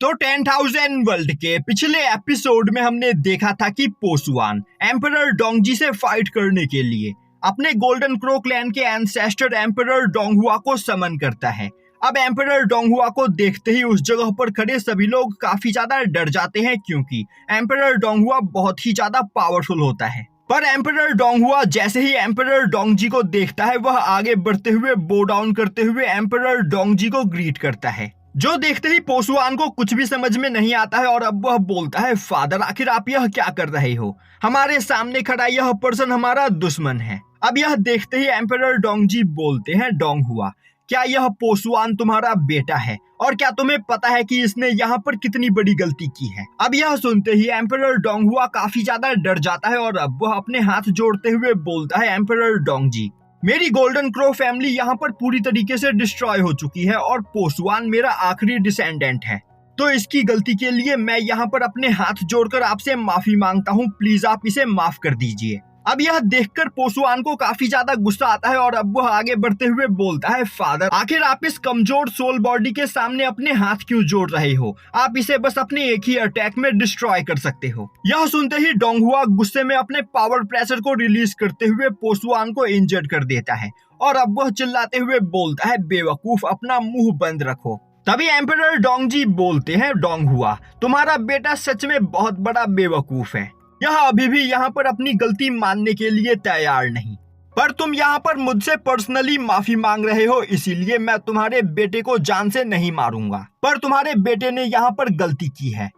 तो 10,000 वर्ल्ड के पिछले एपिसोड में हमने देखा था कि पोसुआन एम्परर डोंगजी से फाइट करने के लिए अपने गोल्डन क्रो क्लैन के एंसेस्टर एम्परर डोंगहुआ को समन करता है। अब एम्परर डोंगहुआ को देखते ही उस जगह पर खड़े सभी लोग काफी ज्यादा डर जाते हैं, क्योंकि एम्परर डोंगहुआ बहुत ही ज्यादा पावरफुल होता है। पर एम्परर डोंगहुआ जैसे ही एम्परर डोंगजी को देखता है, वह आगे बढ़ते हुए बो डाउन करते हुए एम्परर डोंगजी को ग्रीट करता है, जो देखते ही पोसुआन को कुछ भी समझ में नहीं आता है। और अब वह बोलता है, फादर आखिर आप यह क्या कर रहे हो? हमारे सामने खड़ा यह पर्सन हमारा दुश्मन है। अब यह देखते ही एम्परर डोंगजी बोलते हैं, डोंगहुआ क्या यह पोसुआन तुम्हारा बेटा है? और क्या तुम्हें पता है कि इसने यहाँ पर कितनी बड़ी गलती की है? अब यह सुनते ही एम्परर डोंगहुआ काफी ज्यादा डर जाता है और अब वह अपने हाथ जोड़ते हुए बोलता है, एम्परर डोंगजी मेरी गोल्डन क्रो फैमिली यहाँ पर पूरी तरीके से डिस्ट्रॉय हो चुकी है और पोसुआन मेरा आखिरी डिसेंडेंट है, तो इसकी गलती के लिए मैं यहाँ पर अपने हाथ जोड़कर आपसे माफी मांगता हूँ। प्लीज आप इसे माफ कर दीजिए। अब यह देखकर पोसुआन को काफी ज्यादा गुस्सा आता है और अब वह आगे बढ़ते हुए बोलता है, फादर आखिर आप इस कमजोर सोल बॉडी के सामने अपने हाथ क्यों जोड़ रहे हो? आप इसे बस अपने एक ही अटैक में डिस्ट्रॉय कर सकते हो। यह सुनते ही डोंगहुआ गुस्से में अपने पावर प्रेशर को रिलीज करते हुए पोसुआन को इंजर्ड कर देता है और अब वह चिल्लाते हुए बोलता है, बेवकूफ अपना मुंह बंद रखो। तभी एम्परर डोंगजी बोलते हैं, डोंगहुआ तुम्हारा बेटा सच में बहुत बड़ा बेवकूफ है। यह अभी भी यहाँ पर अपनी गलती मानने के लिए तैयार नहीं, पर तुम यहाँ पर मुझसे पर्सनली माफी मांग रहे हो, इसीलिए मैं तुम्हारे बेटे को जान से नहीं मारूंगा। पर तुम्हारे बेटे ने यहाँ पर गलती की है,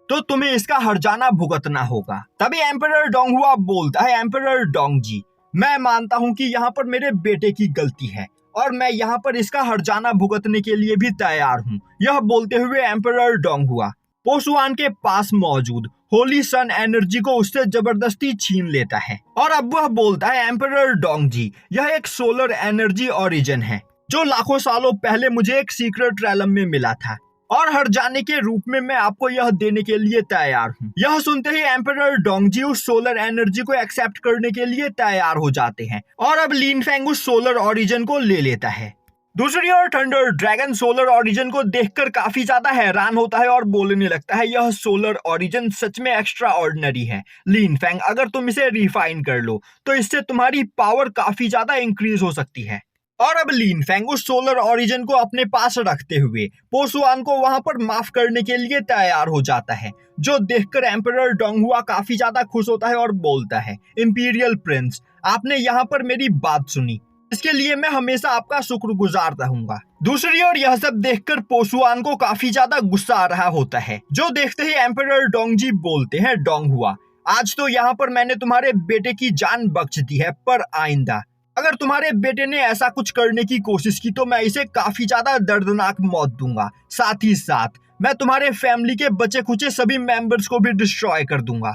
तो तुम्हें इसका हर्जाना भुगतना होगा। तभी एम्परर डोंगहुआ बोलता है, एम्परर डोंगजी मैं मानता हूँ कि यहाँ पर मेरे बेटे की गलती है और मैं यहाँ पर इसका हर्जाना भुगतने के लिए भी तैयार हूँ। यह बोलते हुए एम्परर डोंगहुआ पोसुआन के पास मौजूद होली सन एनर्जी को उससे जबरदस्ती छीन लेता है और अब वह बोलता है, एम्परर डोंगजी यह एक सोलर एनर्जी ओरिजिन है जो लाखों सालों पहले मुझे एक सीक्रेट रैलम में मिला था और हर्जाने के रूप में मैं आपको यह देने के लिए तैयार हूँ। यह सुनते ही एम्परर डोंगजी उस सोलर एनर्जी को एक्सेप्ट करने के लिए तैयार हो जाते हैं और अब लिनफेंग उस सोलर ओरिजिन को ले लेता है। दूसरी ओर थंडर ड्रैगन सोलर ओरिजिन को देखकर काफी ज्यादा हैरान होता है और बोलने लगता है, यह सोलर ओरिजिन सच में एक्स्ट्रा ऑर्डिनरी है। लिनफेंग अगर तुम इसे रिफाइन कर लो तो इससे तुम्हारी पावर काफी ज्यादा इंक्रीज हो सकती है। और अब लिनफेंग उस सोलर ओरिजिन को अपने पास रखते हुए पोसुआन को वहां पर माफ करने के लिए तैयार हो जाता है, जो देखकर एम्परर डोंगहुआ काफी ज्यादा खुश होता है और बोलता है, इंपीरियल प्रिंस आपने यहाँ पर मेरी बात सुनी, इसके लिए मैं हमेशा आपका शुक्रगुजार रहूंगा। दूसरी ओर यह सब देखकर पोसुआन को काफी ज्यादा गुस्सा आ रहा होता है, जो देखते ही एम्परर डोंगजी बोलते हैं, डोंगहुआ आज तो यहाँ पर मैंने तुम्हारे बेटे की जान बख्श दी है, पर आइंदा अगर तुम्हारे बेटे ने ऐसा कुछ करने की कोशिश की तो मैं इसे काफी ज्यादा दर्दनाक मौत दूंगा। साथ ही साथ मैं तुम्हारे फैमिली के बचे खुचे सभी मेंबर्स को भी डिस्ट्रॉय कर दूंगा।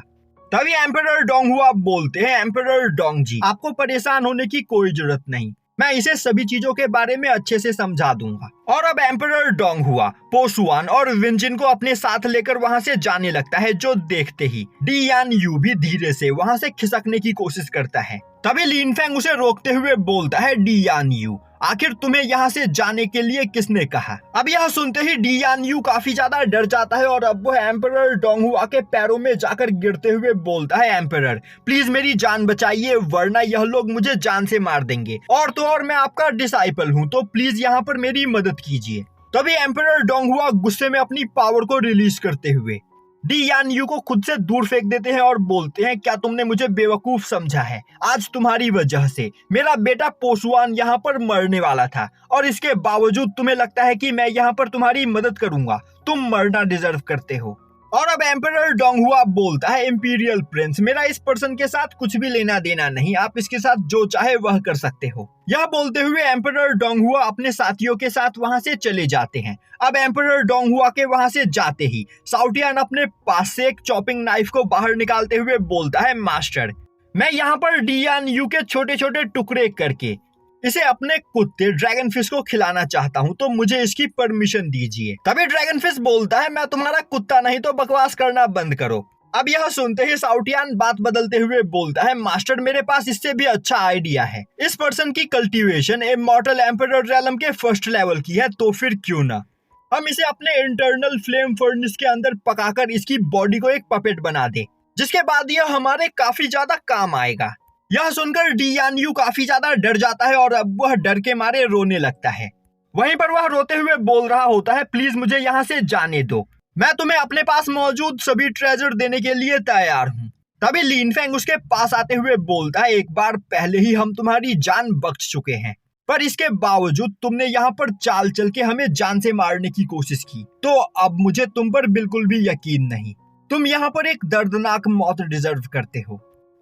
तभी एम्परर डोंगहुआ बोलते हैं, एम्परर डोंगजी आपको परेशान होने की कोई जरूरत नहीं, मैं इसे सभी चीजों के बारे में अच्छे से समझा दूंगा। और अब एम्परर डोंगहुआ पोसुआन और विंजिन को अपने साथ लेकर वहां से जाने लगता है, जो देखते ही डी यान यू भी धीरे से वहां से खिसकने की कोशिश करता है। तभी लिनफेंग उसे रोकते हुए बोलता है, डी यान यू आखिर तुम्हें यहाँ से जाने के लिए किसने कहा? अब यह सुनते ही डी यान यू काफी ज्यादा डर जाता है और अब वह एम्परर डोंगहुआ के पैरों में जाकर गिरते हुए बोलता है, एम्परर प्लीज मेरी जान बचाइए, वरना यह लोग मुझे जान से मार देंगे और तो और मैं आपका डिसाइपल हूँ, तो प्लीज यहाँ पर मेरी मदद कीजिए। तभी एम्परर डोंगहुआ गुस्से में अपनी पावर को रिलीज करते हुए डी यान यू को खुद से दूर फेंक देते हैं और बोलते हैं, क्या तुमने मुझे बेवकूफ समझा है? आज तुम्हारी वजह से मेरा बेटा पोसुआन यहाँ पर मरने वाला था और इसके बावजूद तुम्हें लगता है कि मैं यहाँ पर तुम्हारी मदद करूंगा? तुम मरना डिजर्व करते हो। और अब एम्परर डोंगहुआ बोलता है, इंपीरियल प्रिंस मेरा इस पर्सन के साथ कुछ भी लेना देना नहीं, आप इसके साथ जो चाहे वह कर सकते हो। यह बोलते हुए एम्परर डोंगहुआ अपने साथियों के साथ वहां से चले जाते हैं। अब एम्परर डोंगहुआ के वहां से जाते ही साउटियान अपने पास से एक चॉपिंग नाइफ को बाहर निकालते हुए बोलता है, मास्टर मैं यहाँ पर डी यान यू के छोटे छोटे टुकड़े करके इसे अपने कुत्ते ड्रैगन फिश को खिलाना चाहता हूँ, तो मुझे इसकी परमिशन दीजिए। तभी ड्रैगन फिश बोलता है, मैं तुम्हारा कुत्ता नहीं, तो बकवास करना बंद करो। अब यह सुनते ही साउटियान बात बदलते हुए बोलता है, मास्टर मेरे पास इससे भी अच्छा आइडिया है। इस पर्सन की कल्टीवेशन इमॉर्टल एम्परर रैलम के फर्स्ट लेवल की है, तो फिर क्यों ना हम इसे अपने इंटरनल फ्लेम फर्नेस के अंदर पकाकर इसकी बॉडी को एक पपेट बना दे, जिसके बाद यह हमारे काफी ज्यादा काम आएगा। यह सुनकर डी यान यू काफी ज्यादा डर जाता है और अब वह डर के मारे रोने लगता है। वहीं पर वह रोते हुए बोल रहा होता है, प्लीज मुझे यहाँ से जाने दो, मैं तुम्हें अपने पास मौजूद सभी ट्रेजर देने के लिए तैयार हूँ। तभी लीन फेंग उसके पास आते हुए बोलता है, एक बार पहले ही हम तुम्हारी जान बख्श चुके हैं, पर इसके बावजूद तुमने यहाँ पर चाल चल के हमें जान से मारने की कोशिश की, तो अब मुझे तुम पर बिल्कुल भी यकीन नहीं। तुम यहाँ पर एक दर्दनाक मौत डिजर्व करते हो।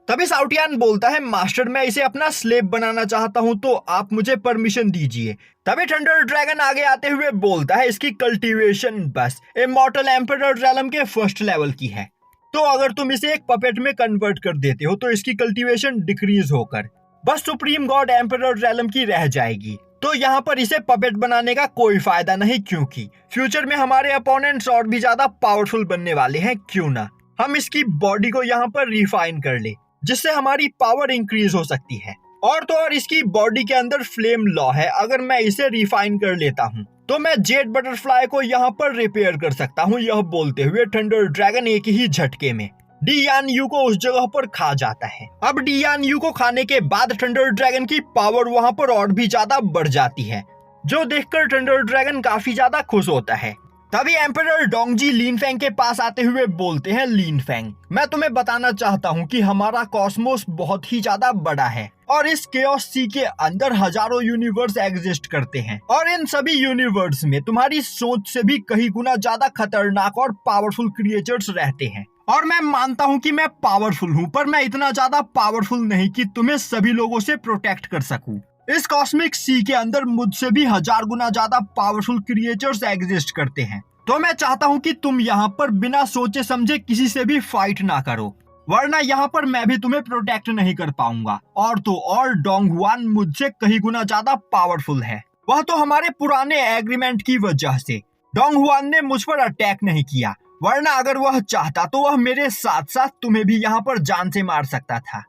तभी साउटियान बोलता है, मास्टर मैं इसे अपना स्लेव बनाना चाहता हूँ, तो आप मुझे परमिशन दीजिए। तभी थंडर ड्रैगन आगे आते हुए बोलता है, इसकी कल्टीवेशन बस इमॉर्टल एम्परर रैलम के फर्स्ट लेवल की है, तो अगर तुम इसे एक पपेट में कन्वर्ट कर देते हो तो इसकी कल्टीवेशन डिक्रीज होकर बस सुप्रीम गॉड एम्परर रैलम की रह जाएगी। तो यहाँ पर इसे पपेट बनाने का कोई फायदा नहीं, क्योंकि फ्यूचर में हमारे अपोनेंट्स और भी ज्यादा पावरफुल बनने वाले हैं। क्यों ना हम इसकी बॉडी को यहाँ पर रिफाइन कर ले, जिससे हमारी पावर इंक्रीज हो सकती है। और तो और इसकी बॉडी के अंदर फ्लेम लॉ है, अगर मैं इसे रिफाइन कर लेता हूँ तो मैं जेट बटरफ्लाई को यहाँ पर रिपेयर कर सकता हूँ। यह बोलते हुए थंडर ड्रैगन एक ही झटके में डी यान यू को उस जगह पर खा जाता है। अब डी यान यू को खाने के बाद थंडर ड्रैगन की पावर वहाँ पर और भी ज्यादा बढ़ जाती है, जो देखकर थंडर ड्रैगन काफी ज्यादा खुश होता है। तभी एम्परर डोंगजी लीन फेंग के पास आते हुए बोलते हैं, लीन फेंग मैं तुम्हें बताना चाहता हूँ कि हमारा कॉस्मोस बहुत ही ज्यादा बड़ा है और इस केओस सी के अंदर हजारों यूनिवर्स एग्जिस्ट करते हैं, और इन सभी यूनिवर्स में तुम्हारी सोच से भी कई गुना ज्यादा खतरनाक और पावरफुल क्रिएचर्स रहते हैं। और मैं मानता हूँ कि मैं पावरफुल हूँ, पर मैं इतना ज्यादा पावरफुल नहीं कि तुम्हें सभी लोगों से प्रोटेक्ट कर सकूं। इस कॉस्मिक सी के अंदर मुझसे भी 1000 गुना ज्यादा पावरफुल क्रिएचर्स एग्जिस्ट करते हैं, तो मैं चाहता हूँ कि तुम यहाँ पर बिना सोचे समझे किसी से भी फाइट ना करो, वरना यहाँ पर मैं भी तुम्हें प्रोटेक्ट नहीं कर पाऊंगा। और तो और डोंगहुआन मुझसे कई गुना ज्यादा पावरफुल है, वह तो हमारे पुराने एग्रीमेंट की वजह से डोंगहुआन ने मुझ पर अटैक नहीं किया, वरना अगर वह चाहता तो वह मेरे साथ साथ तुम्हें भी यहाँ पर जान से मार सकता था।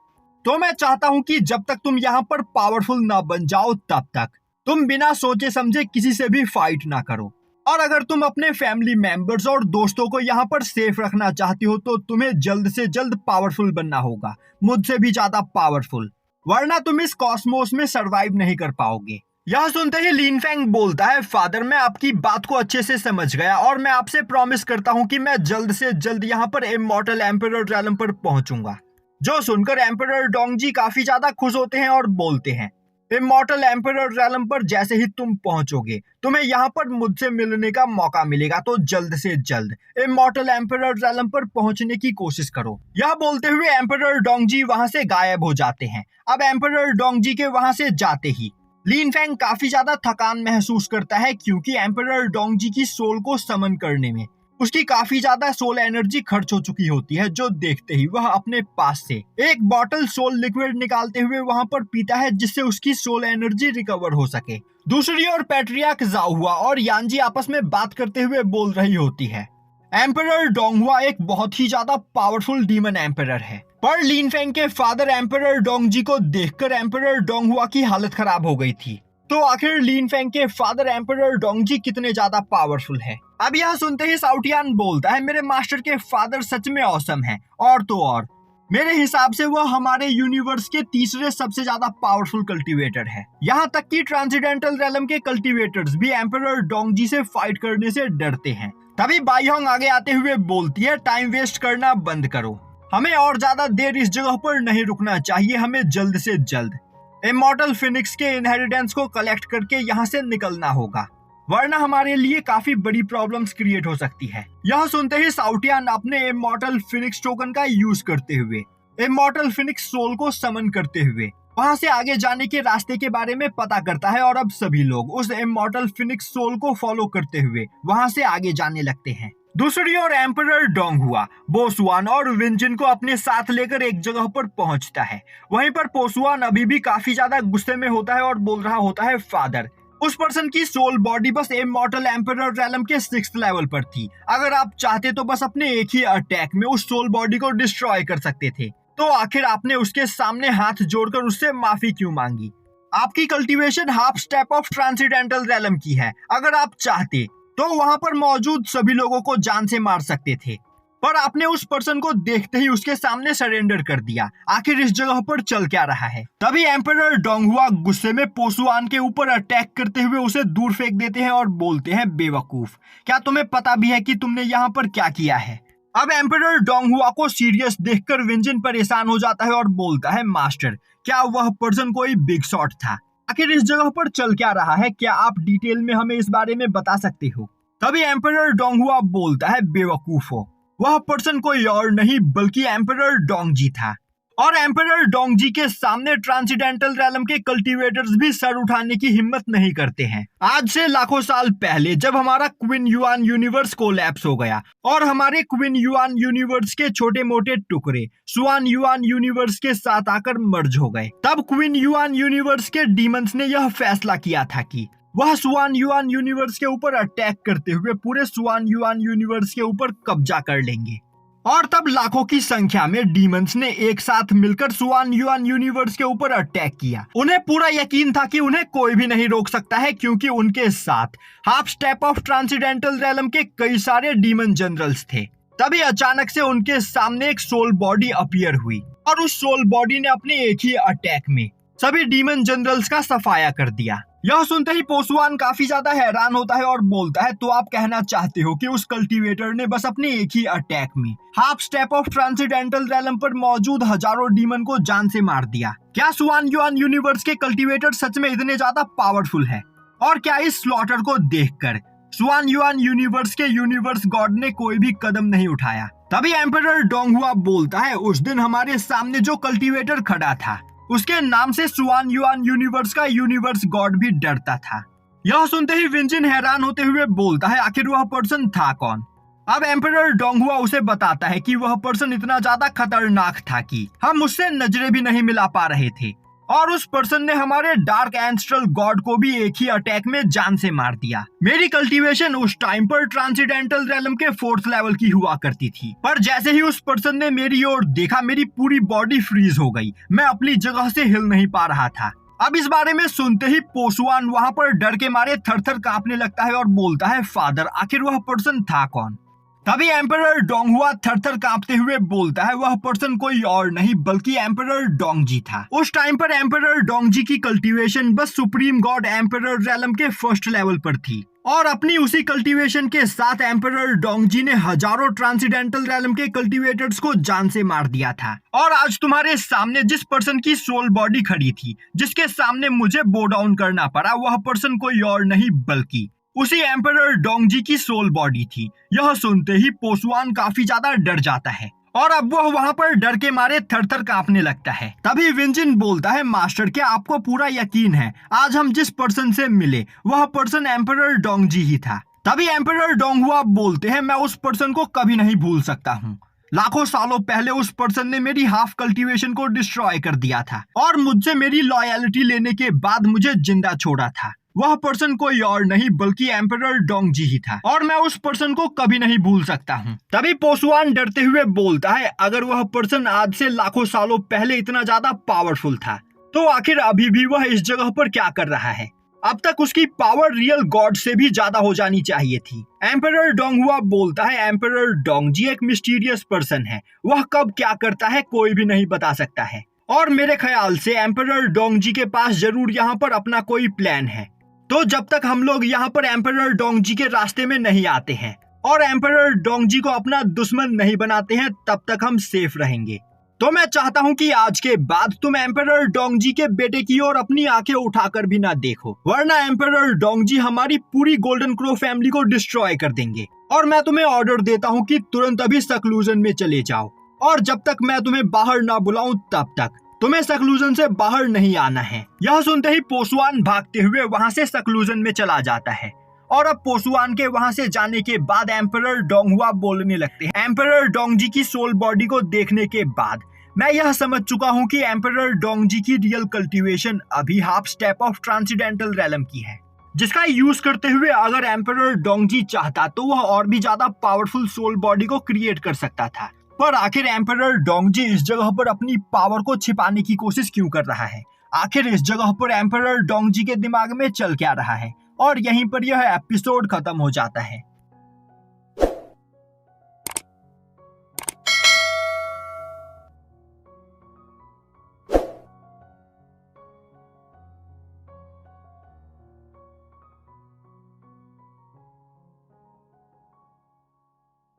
तो मैं चाहता हूँ कि जब तक तुम यहाँ पर पावरफुल ना बन जाओ तब तक तुम बिना सोचे समझे किसी से भी फाइट ना करो। और अगर तुम अपने फैमिली मेंबर्स और दोस्तों को यहाँ पर सेफ रखना चाहती हो तो तुम्हें जल्द से जल्द पावरफुल बनना होगा, मुझसे भी ज्यादा पावरफुल, वरना तुम इस कॉस्मोस में सरवाइव नहीं कर पाओगे। यह सुनते ही लीन फेंग बोलता है, फादर मैं आपकी बात को अच्छे से समझ गया और मैं आपसे प्रॉमिस करता हूँ कि मैं जल्द से जल्द यहाँ पर इमॉर्टल एम्परर रैलम पर पहुंचूंगा। जो सुनकर एम्परर डोंगजी काफी ज्यादा खुश होते हैं और बोलते हैं, इमॉर्टल एम्परर रैलम पर जैसे ही तुम पहुंचोगे तुम्हें यहाँ पर मुझसे मिलने का मौका मिलेगा, तो जल्द से जल्द इमॉर्टल एम्परर रैलम पर पहुंचने की कोशिश करो। यह बोलते हुए एम्परर डोंगजी वहां से गायब हो जाते हैं। अब एम्परर डोंगजी के वहां से जाते ही लीन फेंग काफी ज्यादा थकान महसूस करता है, क्योंकि एम्परर डोंगजी की सोल को समन करने में उसकी काफी ज्यादा सोल एनर्जी खर्च हो चुकी होती है, जो देखते ही वह अपने पास से एक बॉटल सोल लिक्विड निकालते हुए वहां पर पीता है, जिससे उसकी सोल एनर्जी रिकवर हो सके। दूसरी ओर पैट्रियार्क जाओहुआ और यानजी आपस में बात करते हुए बोल रही होती है, एम्परर डोंगहुआ एक बहुत ही ज्यादा पावरफुल डीमन एम्परर है, पर लीन फेंग के फादर एम्परर डोंगजी को देखकर एम्परर डोंगहुआ की हालत खराब हो गई थी। तो आखिर लीन फेंग के फादर एम्परर डोंगजी कितने ज्यादा पावरफुल है। अब यह सुनते ही साउटियान बोलता है, मेरे मास्टर के फादर सच में ऑसम है, और तो और मेरे हिसाब से वह हमारे यूनिवर्स के तीसरे सबसे ज्यादा पावरफुल कल्टीवेटर है। यहाँ तक कि ट्रांसेंडेंटल रैलम के कल्टीवेटर्स भी एम्परर डोंगजी से फाइट करने से डरते हैं। तभी बाईहोंग आगे आते हुए बोलती है, टाइम वेस्ट करना बंद करो, हमें और ज्यादा देर इस जगह पर नहीं रुकना चाहिए, हमें जल्द से जल्द इमॉर्टल फिनिक्स के इनहेरिटेंस को कलेक्ट करके यहाँ से निकलना होगा, वरना हमारे लिए काफी बड़ी प्रॉब्लम्स क्रिएट हो सकती है। यह सुनते ही साउटियान अपने इमॉर्टल फिनिक्स टोकन का यूज करते हुए इमॉर्टल फिनिक्स सोल को समन करते हुए वहां से आगे जाने के रास्ते के बारे में पता करता है, और अब सभी लोग उस इमॉर्टल फिनिक्स सोल को फॉलो करते हुए वहां से आगे जाने लगते हैं। दूसरी ओर एम्परर डोंगहुआ बोसुआन और विंजिन को अपने साथ लेकर एक जगह पर पहुंचता है। वहीं पर पोसुआन अभी भी काफी ज्यादा गुस्से में होता है और बोल रहा होता है, फादर उस पर्सन की सोल बॉडी बस इमॉर्टल एम्परर रैलम के 6th लेवल पर थी, अगर आप चाहते तो बस अपने एक ही अटैक में उस सोल बॉडी को डिस्ट्रॉय कर सकते थे, तो आखिर आपने उसके सामने हाथ जोड़कर उससे माफी क्यों मांगी। आपकी cultivation half step of transcendental realm की है, अगर आप चाहते तो वहां पर मौजूद सभी लोगों को जान से मार सकते थे, पर आपने उस पर्सन को देखते ही उसके सामने सरेंडर कर दिया। आखिर इस जगह पर चल क्या रहा है? तभी एम्परर डोंगहुआ गुस्से में पोसुआन के ऊपर अटैक करते हुए उसे दूर फेंक देते हैं और बोलते हैं, बेवकूफ, क्या तुम्हें पता भी है कि तुमने यहाँ पर क्या किया है? अब एम्परर डोंगहुआ को सीरियस देखकर विंजिन परेशान हो जाता है और बोलता है, मास्टर, क्या वह पर्सन कोई बिग शॉट था? आखिर इस जगह पर चल क्या रहा है? क्या आप डिटेल में हमें इस बारे में बता सकते हो? तभी एम्परर डोंगहुआ बोलता है, बेवकूफ हो, वह पर्सन कोई और नहीं बल्कि एम्परर डोंगजी था। और एम्परर डोंगजी के सामने ट्रांसेंडेंटल रैलम के कल्टीवेटर्स भी सर उठाने की हिम्मत नहीं करते हैं। आज से लाखों साल पहले जब हमारा क्वीन युआन यूनिवर्स कोलैप्स हो गया और हमारे क्वीन युआन यूनिवर्स के छोटे मोटे टुकड़े सुआन युआन यूनिवर्स के साथ आकर मर्ज हो गए, तब क्वीन युआन यूनिवर्स के डीमंस ने यह फैसला किया था कि वह सुआन युआन यूनिवर्स के ऊपर अटैक करते हुए पूरे सुआन युआन यूनिवर्स के ऊपर कब्जा कर लेंगे। और तब लाखों की संख्या में डीमंस ने एक साथ मिलकर सुआन युआन यूनिवर्स के ऊपर अटैक किया। उन्हें पूरा यकीन था कि उन्हें कोई भी नहीं रोक सकता है, क्योंकि उनके साथ half step of transcendental realm के कई सारे डीमन जनरल्स थे। तभी अचानक से उनके सामने एक सोल बॉडी अपीयर हुई और उस सोल बॉडी ने अपने एक ही अटैक में सभी डीमन जनरल्स का सफाया कर दिया। यह सुनते ही पोसुआन काफी ज्यादा हैरान होता है और बोलता है, तो आप कहना चाहते हो कि उस कल्टीवेटर ने बस अपने एक ही अटैक में half step of transcendental realm पर मौजूद हजारों डीमन को जान से मार दिया? क्या सुआन युआन यूनिवर्स के कल्टीवेटर सच में इतने ज्यादा पावरफुल है? और क्या इस स्लॉटर को देखकर सुआन युआन यूनिवर्स के यूनिवर्स गॉड ने कोई भी कदम नहीं उठाया? तभी एम्परर डोंगहुआ बोलता है, उस दिन हमारे सामने जो कल्टीवेटर खड़ा था उसके नाम से सुआन युआन यूनिवर्स का यूनिवर्स गॉड भी डरता था। यह सुनते ही विंजिन हैरान होते हुए बोलता है, आखिर वह पर्सन था कौन? अब एम्परर डोंगहुआ उसे बताता है कि वह पर्सन इतना ज्यादा खतरनाक था कि हम उससे नजरें भी नहीं मिला पा रहे थे, और उस पर्सन ने हमारे डार्क एंस्ट्रल गॉड को भी एक ही अटैक में जान से मार दिया। मेरी कल्टीवेशन उस टाइम पर ट्रांसेंडेंटल रैलम के 4th लेवल की हुआ करती थी, पर जैसे ही उस पर्सन ने मेरी ओर देखा मेरी पूरी बॉडी फ्रीज हो गई, मैं अपनी जगह से हिल नहीं पा रहा था। अब इस बारे में सुनते ही पोसुआन वहां पर डर के मारे थर-थर कांपने लगता है और बोलता है, फादर, आखिर वह पर्सन था कौन? तभी एम्परर डोंगहुआ थर-थर कांपते हुए बोलता है, वह पर्सन कोई और नहीं बल्कि एम्परर डोंगजी था। उस टाइम पर एम्परर डोंगजी की कल्टीवेशन बस सुप्रीम गॉड एम्परर रैलम के 1st लेवल पर थी, और अपनी उसी कल्टीवेशन के साथ एम्परर डोंगजी ने हजारों ट्रांसेंडेंटल रैलम के कल्टीवेटर्स को जान से मार दिया था। और आज तुम्हारे सामने जिस पर्सन की सोल बॉडी खड़ी थी, जिसके सामने मुझे बो डाउन करना पड़ा, वह पर्सन कोई और नहीं बल्कि उसी एम्परर डोंगजी की सोल बॉडी थी। यह सुनते ही पोसुआन काफी ज्यादा डर जाता है और अब वह वहां पर डर के मारे थर-थर कांपने लगता है। तभी विंजिन बोलता है, मास्टर, क्या आपको पूरा यकीन है आज हम जिस पर्सन से मिले वह पर्सन एम्परर डोंगजी ही था? तभी एम्परर डोंगहुआ बोलते हैं, मैं उस पर्सन को कभी नहीं भूल सकता हूँ। लाखों सालों पहले उस पर्सन ने मेरी हाफ कल्टीवेशन को डिस्ट्रॉय कर दिया था और मुझसे मेरी लॉयल्टी लेने के बाद मुझे जिंदा छोड़ा था। वह पर्सन कोई और नहीं बल्कि एम्परर डोंगजी ही था और मैं उस पर्सन को कभी नहीं भूल सकता हूँ। तभी पोसुआन डरते हुए बोलता है, अगर वह पर्सन आज से लाखों सालों पहले इतना ज्यादा पावरफुल था तो आखिर अभी भी वह इस जगह पर क्या कर रहा है? अब तक उसकी पावर रियल गॉड से भी ज्यादा हो जानी चाहिए थी। एम्परर डोंगहुआ बोलता है, एम्परर डोंगजी एक मिस्टीरियस पर्सन है, वह कब क्या करता है कोई भी नहीं बता सकता है, और मेरे ख्याल से एम्परर डोंगजी के पास जरूर यहाँ पर अपना कोई प्लान है। तो जब तक हम लोग यहाँ पर एम्परर डोंगजी के रास्ते में नहीं आते हैं और एम्परर डोंगजी को अपना दुश्मन नहीं बनाते हैं, तब तक हम सेफ रहेंगे। तो मैं चाहता हूँ कि आज के बाद तुम एम्परर डोंगजी के बेटे की ओर अपनी आंखें उठाकर भी ना देखो, वरना एम्परर डोंगजी हमारी पूरी गोल्डन क्रो फैमिली को डिस्ट्रॉय कर देंगे। और मैं तुम्हें ऑर्डर देता हूँ कि तुरंत अभी सक्लूजन में चले जाओ, और जब तक मैं तुम्हें बाहर ना बुलाऊं तब तक तुम्हें सक्लूजन से बाहर नहीं आना है। यह सुनते ही पोसुआन भागते हुए वहां से सक्लूजन में चला जाता है, और अब पोसुआन के वहां से जाने के बाद एम्परर डोंगहुआ बोलने लगते हैं, एम्परर डोंगजी की सोल बॉडी को देखने के बाद मैं यह समझ चुका हूँ कि एम्परर डोंगजी की रियल कल्टीवेशन अभी half step of transcendental realm की है, जिसका यूज करते हुए अगर एम्परर डोंगजी चाहता तो वह और भी ज्यादा पावरफुल सोल बॉडी को क्रिएट कर सकता था। पर आखिर एम्परर डोंगजी इस जगह पर अपनी पावर को छिपाने की कोशिश क्यों कर रहा है? आखिर इस जगह पर एम्परर डोंगजी के दिमाग में चल क्या रहा है और यहीं पर यह एपिसोड खत्म हो जाता है।